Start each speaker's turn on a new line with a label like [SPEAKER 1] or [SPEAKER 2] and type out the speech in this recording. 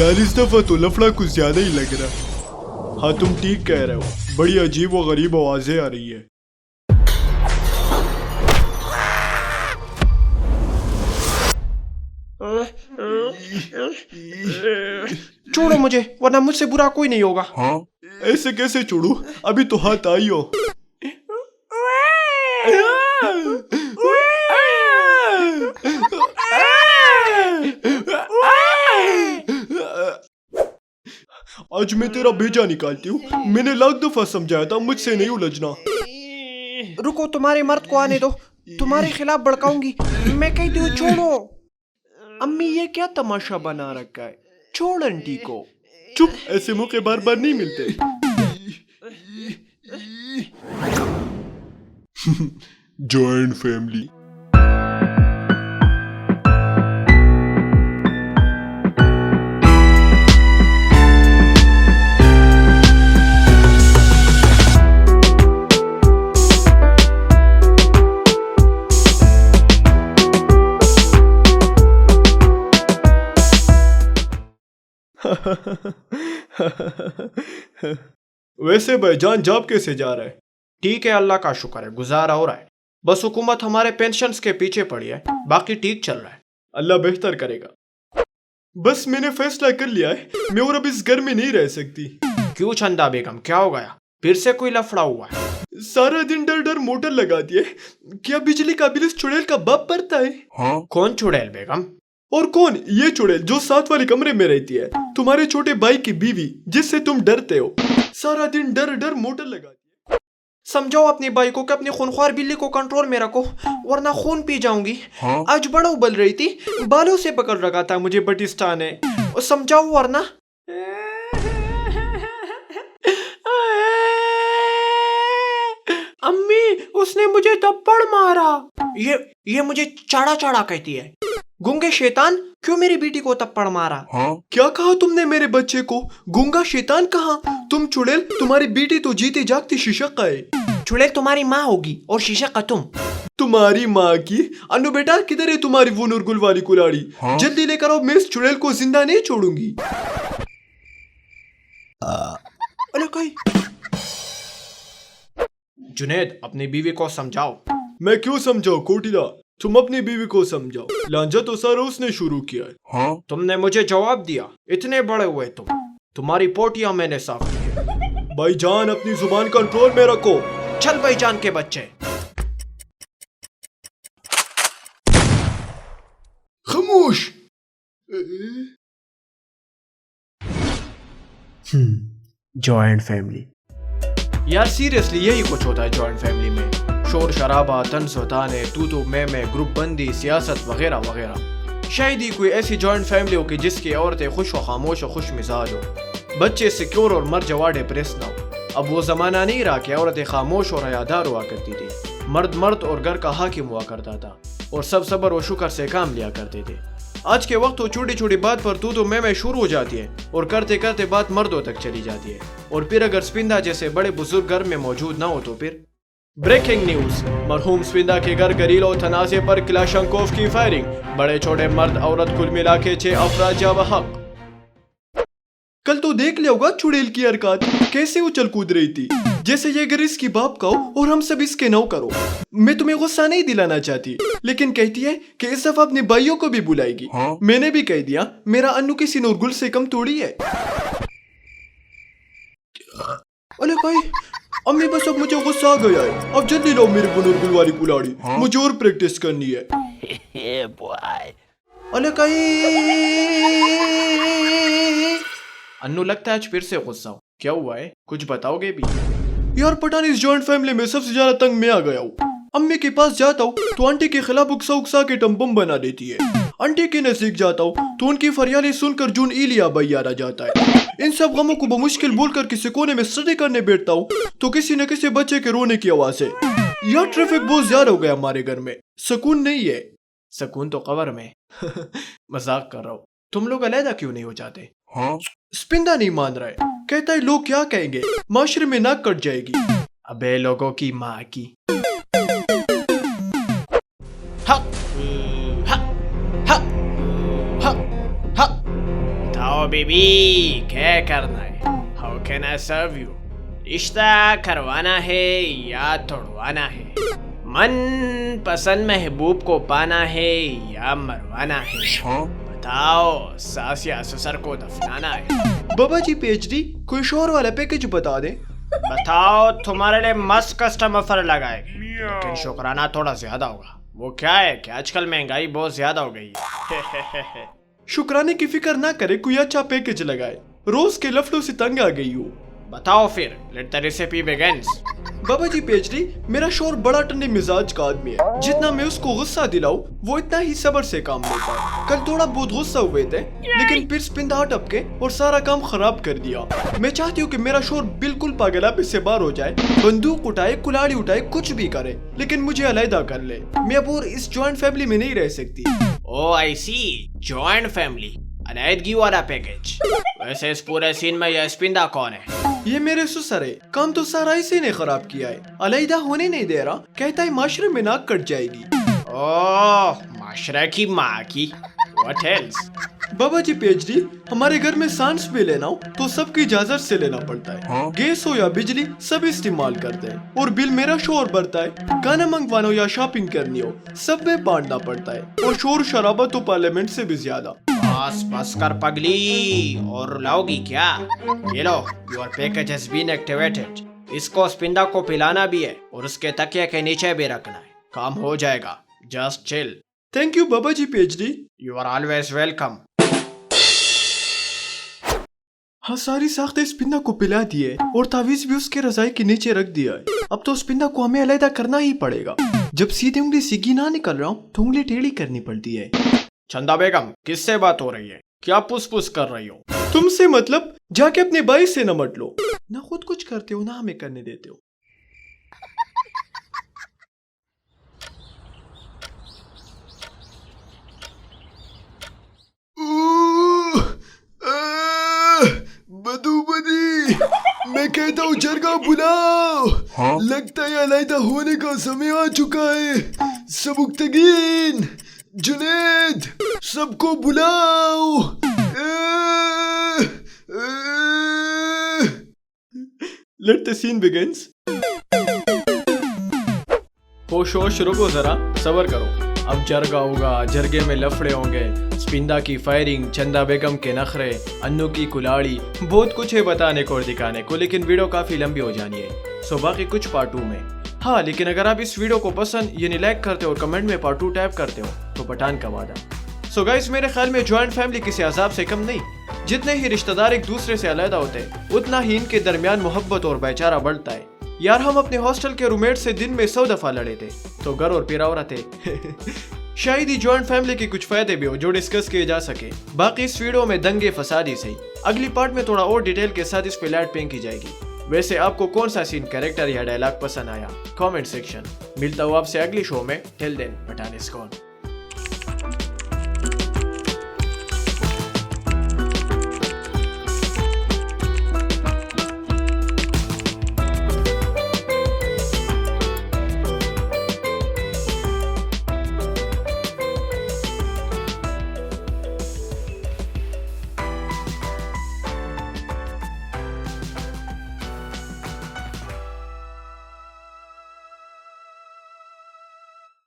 [SPEAKER 1] यार इस दफा तो लफड़ा कुछ ज्यादा ही लग रहा। हाँ तुम ठीक कह रहे हो, बड़ी अजीब व गरीब आवाजें आ रही है।
[SPEAKER 2] छोड़ो मुझे, वरना मुझसे बुरा कोई नहीं होगा।
[SPEAKER 1] हाँ ऐसे कैसे छोड़ू, अभी तो हाथ आई हो। आज मैं तेरा भेजा निकालती हूँ। मैंने लाख दफा समझाया था मुझसे नहीं उलझना।
[SPEAKER 2] रुको, तुम्हारे मर्द को आने दो, तुम्हारे खिलाफ भड़काऊंगी। मैं कहती हूँ छोड़ो। अम्मी ये क्या तमाशा बना रखा है, छोड़ आंटी को।
[SPEAKER 1] चुप, ऐसे मौके बार बार नहीं मिलते। Joint family. वैसे भाईजान जॉब कैसे जा रहा है?
[SPEAKER 2] ठीक है, अल्लाह का शुक्र है, गुजारा हो रहा है। बस हुकूमत हमारे पेंशन्स के पीछे पड़ी है, बाकी ठीक चल रहा है।
[SPEAKER 1] अल्लाह बेहतर करेगा। बस मैंने फैसला कर लिया है, मैं और अब इस घर में नहीं रह सकती।
[SPEAKER 2] क्यों चंदा बेगम, क्या हो गया? फिर से कोई लफड़ा हुआ है?
[SPEAKER 1] सारा दिन डर डर मोटर लगाती है। क्या बिजली का बिल इस चुड़ैल का बाप भरता है?
[SPEAKER 2] हाँ? कौन चुड़ैल बेगम?
[SPEAKER 1] और कौन? ये चुड़ैल जो साथ वाले कमरे में रहती है, तुम्हारे छोटे भाई की बीवी, जिससे तुम डरते हो। सारा दिन डर डर मोटर लगाती है।
[SPEAKER 2] समझाओ अपनी बाई को कि अपनी खूनख्वार बिल्ली को कंट्रोल में रखो, वरना खून पी जाऊंगी। हाँ? आज बड़ा उबल रही थी, बालों से पकड़ रखा था मुझे बटिस्टा ने। समझाओ वरना। अम्मी, उसने मुझे थप्पड़ मारा। ये मुझे चाड़ा चाड़ा कहती है। गूंगे शैतान, क्यों मेरी बेटी को थप्पड़ मारा?
[SPEAKER 1] हाँ? क्या कहा तुमने मेरे बच्चे को? गूंगा शैतान कहा? तुम चुड़ैल, तुम्हारी बेटी तो जीती जागती शीशक है।
[SPEAKER 2] चुड़ैल तुम्हारी माँ होगी और शीशक का तुम।
[SPEAKER 1] तुम्हारी माँ की? अनु बेटा किधर है तुम्हारी वो नूरगुल वाली कुलाड़ी? हाँ? जल्दी लेकर आओ, मैं इस चुड़ैल को जिंदा नहीं छोड़ूंगी।
[SPEAKER 2] जुनेद, अपनी बीवी को समझाओ।
[SPEAKER 1] मैं क्यों समझाओ कोटिला, तुम अपनी बीवी को समझाओ। लांजा तो सारा उसने शुरू किया है।
[SPEAKER 2] हाँ? तुमने मुझे जवाब दिया, इतने बड़े हुए तुम। तुम्हारी पोटियां मैंने साफ की।
[SPEAKER 1] भाईजान अपनी जुबान कंट्रोल में रखो।
[SPEAKER 2] चल भाईजान के बच्चे।
[SPEAKER 1] खामोश।
[SPEAKER 2] Joint family. यार सीरियसली यही कुछ होता है जॉइंट फैमिली में। शोर शराबा, तनसोताने, तू मैं, ग्रुप बंदी, सियासत वगैरह वगैरह। शायद ही कोई ऐसी जॉइंट फैमिली हो कि जिसकी औरतें खुश व खामोश और खुश मिजाज हो, बच्चे सिक्योर और मर्द जवा डिप्रेस ना हो। अब वो जमाना नहीं रहा कि औरतें खामोश और हयादार हुआ करती थी। मर्द मर्द और घर का हाकिम हुआ करता था और सब सब्र और शुक्र से काम लिया करते थे। आज के वक्त तो छोटी छोटी बात पर तू मैं शुरू हो जाती है और करते करते बात मर्दों तक चली जाती है। और फिर अगर स्पिंदा जैसे बड़े बुजुर्ग घर में मौजूद ना हो तो फिर। ब्रेकिंग न्यूज, मरहूम स्पिंदा के घर गरीलो तनाज़े पर क्लाशंकोव की फायरिंग। बड़े छोटे मर्द औरत कुल मिला के 6 अफराद जा बहक।
[SPEAKER 1] कल तो देख लिया होगा चुड़ैल की हरकत, कैसे उछल कूद रही थी जैसे ये घर इसकी बाप का हो और हम सब इसके नौकर हो। मैं तुम्हें गुस्सा नहीं दिलाना चाहती, लेकिन कहती है कि इस दफा अपने भाइयों को भी बुलाएगी। हाँ? मैंने भी कह दिया, मेरा अन्नू किसी नूरगुल से कम थोड़ी है। अरे भाई अम्मी, बस अब मुझे गुस्सा आ गया है। अब जल्दी लो मेरी वो नूरगुल वाली कुलाड़ी। हाँ? मुझे और प्रैक्टिस करनी है।
[SPEAKER 2] अरे अन्नू, लगता है आज फिर से गुस्सा हो। क्या हुआ है, कुछ बताओगे भी?
[SPEAKER 1] यार पता नहीं, इस जॉइंट फैमिली में सबसे ज्यादा तंग मैं आ गया हूँ। अम्मी के पास जाता हूँ तो आंटी के खिलाफ उकसा उकसा के टम्बम बना देती है। आंटी के नजदीक जाता हूँ तो उनकी फरियादें सुनकर जून इलिया भैया आ जाता है। इन सब गमों को बमुश्किल बोलकर किसी कोने में स्टडी करने बैठता हूँ तो किसी न किसी बच्चे के रोने की आवाज है। यार ट्रैफिक बहुत ज्यादा हो गया हमारे घर में, सुकून नहीं है।
[SPEAKER 2] सुकून तो कवर में। मजाक कर रहा हूँ। तुम लोग अलहदा क्यों नहीं हो जाते?
[SPEAKER 1] हाँ? स्पिंदा नहीं मान रहा है, कहता है लोग क्या कहेंगे, माशरे में नाक कट जाएगी।
[SPEAKER 2] अबे लोगों की माँ की। बेबी, क्या करना है? How can I serve you? रिश्ता करवाना है या तोड़वाना है? मन पसंद महबूब को पाना है या मरवाना है? बताओ, सास या ससुर को दफनाना है?
[SPEAKER 1] बाबा जी पीएचडी, कोई शोर वाला पैकेज बता दें।
[SPEAKER 2] बताओ, तुम्हारे लिए मस्त कस्टम ऑफर लगाएंगे, लेकिन शुक्राना थोड़ा ज्यादा होगा। वो क्या है कि आजकल महंगाई बहुत ज्यादा हो गई है।
[SPEAKER 1] शुक्राने की फिक्र ना करे, कोई अच्छा पैकेज लगाए। रोज के लफड़ों से तंग आ गई हूँ।
[SPEAKER 2] बताओ फिर, let the recipe begins.
[SPEAKER 1] Baba ji PhD, मेरा शोर बड़ा ठंडे मिजाज का आदमी है। जितना मैं उसको गुस्सा दिलाऊं, वो इतना ही सब्र से काम लेता है। कल थोड़ा बहुत गुस्सा हुए थे, लेकिन फिर स्पिंदा टपके और सारा काम खराब कर दिया। मैं चाहती हूँ कि मेरा शोर बिल्कुल पागलापे से बाहर हो जाए, बंदूक उठाए, कुल्हाड़ी उठाए, कुछ भी करे, लेकिन मुझे अलहदा कर ले। मैं अब और इस जॉइंट फैमिली में नहीं रह सकती।
[SPEAKER 2] ओह आई सी, जॉइंट फैमिली, अलहदगी वाला पैकेज। वैसे इस पूरे सीन में यह स्पिंदा कौन है?
[SPEAKER 1] ये मेरे ससुर है। काम तो सारा इसी ने खराब किया है। अलहदा होने नहीं दे रहा, कहता है माशरे में नाक कट जाएगी।
[SPEAKER 2] ओह, माशरा की माँ की। What else?
[SPEAKER 1] Baba ji PhD, हमारे घर में सांस भी लेना हो तो सबकी इजाजत से लेना पड़ता है। गैस हो या बिजली, सब इस्तेमाल करते हैं, और बिल मेरा शोर भरता है। खाना मंगवाना हो या शॉपिंग करनी हो, सब में बांटना पड़ता है, और शोर शराबा तो पार्लियामेंट से भी ज्यादा।
[SPEAKER 2] बस बस कर पगली, और लाओगी क्या? ये लो, your package has been activated. इसको स्पिंदा को पिलाना भी है, और उसके तकिया के नीचे भी रखना है। काम हो जाएगा, just chill.
[SPEAKER 1] Thank you Baba ji PhD.
[SPEAKER 2] You are always welcome.
[SPEAKER 1] हाँ, सारी साख्तें स्पिंदा को पिला दी है, और तावीज भी उसके रजाई के नीचे रख दिया है। अब तो स्पिंदा को हमें अलहदा करना ही पड़ेगा। जब सीधे उंगली सीगी ना निकल रहा हूँ तो उंगली टेढ़ी करनी पड़ती है।
[SPEAKER 2] चंदा बेगम, किससे बात हो रही है? क्या पुस पुस कर रही हो?
[SPEAKER 1] तुमसे मतलब? जाके अपने भाई से न मत लो। ना खुद कुछ करते हो, ना हमें करने देते हो। बदूबदी, मैं कहता हूँ जरगा बुलाओ। लगता है अलहदा होने का समय आ चुका है। सबुक्तगीन, जुनेद, सबको बुलाओ। Let the scene begins.
[SPEAKER 2] होश होश, रुको जरा, सबर करो। अब जरगा होगा, जरगे में लफड़े होंगे, स्पिंदा की फायरिंग, चंदा बेगम के नखरे, अन्नू की कुलाड़ी, बहुत कुछ है बताने को और दिखाने को, लेकिन वीडियो काफी लंबी हो जानी है, सो बाकी कुछ पार्ट 2 में। हाँ, लेकिन अगर आप इस वीडियो को पसंद यानी लाइक करते हो और कमेंट में पार्ट 2 टाइप करते हो तो पठान का वादा। सो गाइस, मेरे ख्याल में जॉइंट फैमिली किसी अजाब से कम नहीं। जितने ही रिश्तेदार एक दूसरे से अलहदा होते हैं, उतना ही इनके दरमियान मोहब्बत और भाईचारा बढ़ता है। यार, हम अपने हॉस्टल के रूममेट से दिन में 100 दफा लड़े थे, तो घर और पिरावरा थे। शायद ही जॉइंट फैमिली के कुछ फायदे भी हो जो डिस्कस किए जा सके। बाकी इस वीडियो में दंगे फसादी सही, अगली पार्ट में थोड़ा और डिटेल के साथ इस पे लाइट पेंट की जाएगी। वैसे आपको कौन सा सीन, कैरेक्टर या डायलॉग पसंद आया? Comment section. मिलता हूँ आपसे अगली शो में। Till then, Pathan is gone.